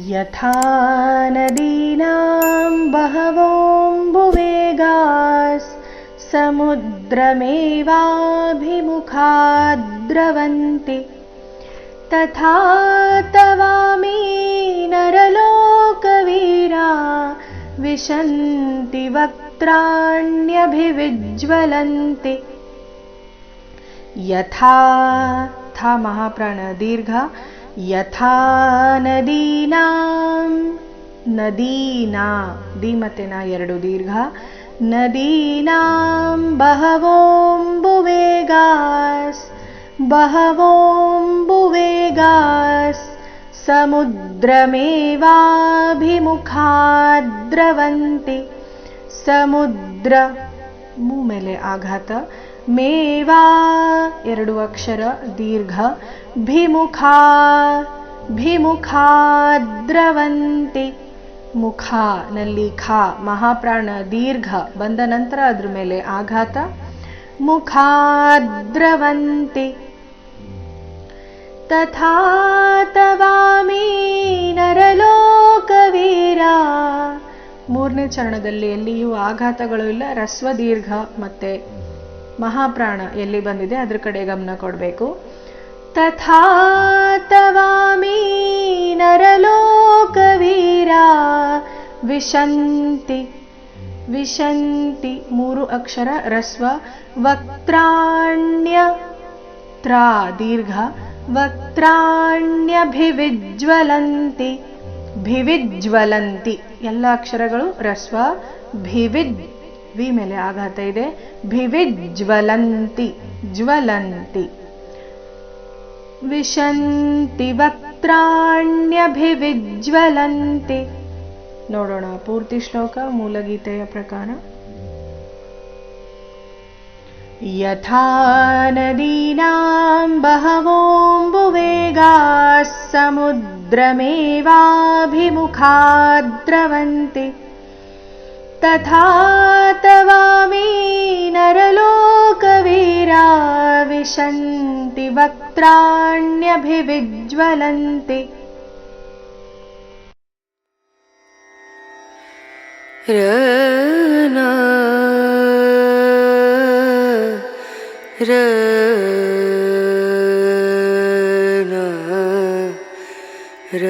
ಯಥಾ ನದೀನಾಂ ಬಹವೋಂಬುವೇಗಾಸ್ ಸಮುದ್ರಮೇವಾಭಿಮುಖಾ ದ್ರವಂತಿ ತಥಾ ತವಾಮಿ ನರಲೋಕವೀರಾ ವಿಶಂತಿ ವಕ್ತ್ರಾಣ್ಯಭಿವಿಜ್ವಲಂತಿ. ಯಥಾ ಥಾ ಮಹಾಪ್ರಾಣ ದೀರ್ಘ. ಯಥಾ ನದೀನಾಂ ನದೀನಾ ದಿ ಮತ್ತೆ ನಾ ಎರಡು ದೀರ್ಘ. ನದೀನಾಂ ಬಹವೋಂಬುವೇಗಾಸ್ ಬಹವೋಂಬುವೇಗಾಸ್ ಸಮುದ್ರಮೇವಾಭಿಮುಖಾ ದ್ರವಂತಿ. ಸಮುದ್ರ ಮೂ ಮೇಲೆ ಆಘಾತ, ಮೇವಾ ಎರಡು ಅಕ್ಷರ ದೀರ್ಘ, ಭಿಮುಖಾ ಭಿಮುಖಾ ದ್ರವಂತಿ. ಮುಖ ನಲ್ಲಿ ಖಾ ಮಹಾಪ್ರಾಣ ದೀರ್ಘ ಬಂದ ನಂತರ ಅದ್ರ ಮೇಲೆ ಆಘಾತ, ಮುಖಾ ದ್ರವಂತಿ. ತಥಾ ತವಾಮಿ ನರಲೋಕವೀರ. ಮೂರನೇ ಚರಣದಲ್ಲಿ ಎಲ್ಲಿಯೂ ಆಘಾತಗಳು ಇಲ್ಲ, ರಸ್ವ ದೀರ್ಘ ಮತ್ತೆ ಮಹಾಪ್ರಾಣ ಎಲ್ಲಿ ಬಂದಿದೆ ಅದ್ರ ಕಡೆ ಗಮನ ಕೊಡಬೇಕು. ತಥಾ ತವಾಮಿ ನರಲೋಕವೀರ ವಿಶಂತಿ. ವಿಶಂತಿ ಮೂರು ಅಕ್ಷರ ರಸ್ವ, ವಕ್ತ್ರಾಣ್ಯ ತ್ರಾ ದೀರ್ಘ, ವಕ್ತ್ರಾಣ್ಯಭಿವಿಜ್ವಲಂತಿ. ಭಿವಿಜ್ವಲಂತಿ ಎಲ್ಲ ಅಕ್ಷರಗಳು ರಸ್ವ. ಭಿವಿಜ್ ವಿ ಮೇಲೆ ಆಘಾತ ಇದೆ, ಭಿವಿಜ್ವಲಂತಿ ಜ್ವಲಂತಿ. ವಿಶಂತಿ ವಕ್ತ್ರಾಣ್ಯಭಿವಿಜ್ವಲಂತಿ. ನೋಡೋಣ ಪೂರ್ತಿ ಶ್ಲೋಕ ಮೂಲಗೀತೆಯ ಪ್ರಕಾರ. ಯಥಾ ನದೀನಾಂ ಬಹವೋಂಬುವೇಗಾಸ್ ಸಮುದ್ರಮೇವಾಭಿಮುಖಾ ದ್ರವಂತಿ ತಥಾ ತವಾಮಿ ನರಲೋಕವೀರಾ ವಿಶಂತಿ ವಕ್ತ್ರಾಣ್ಯಭಿವಿಜ್ವಲಂತಿ. ರ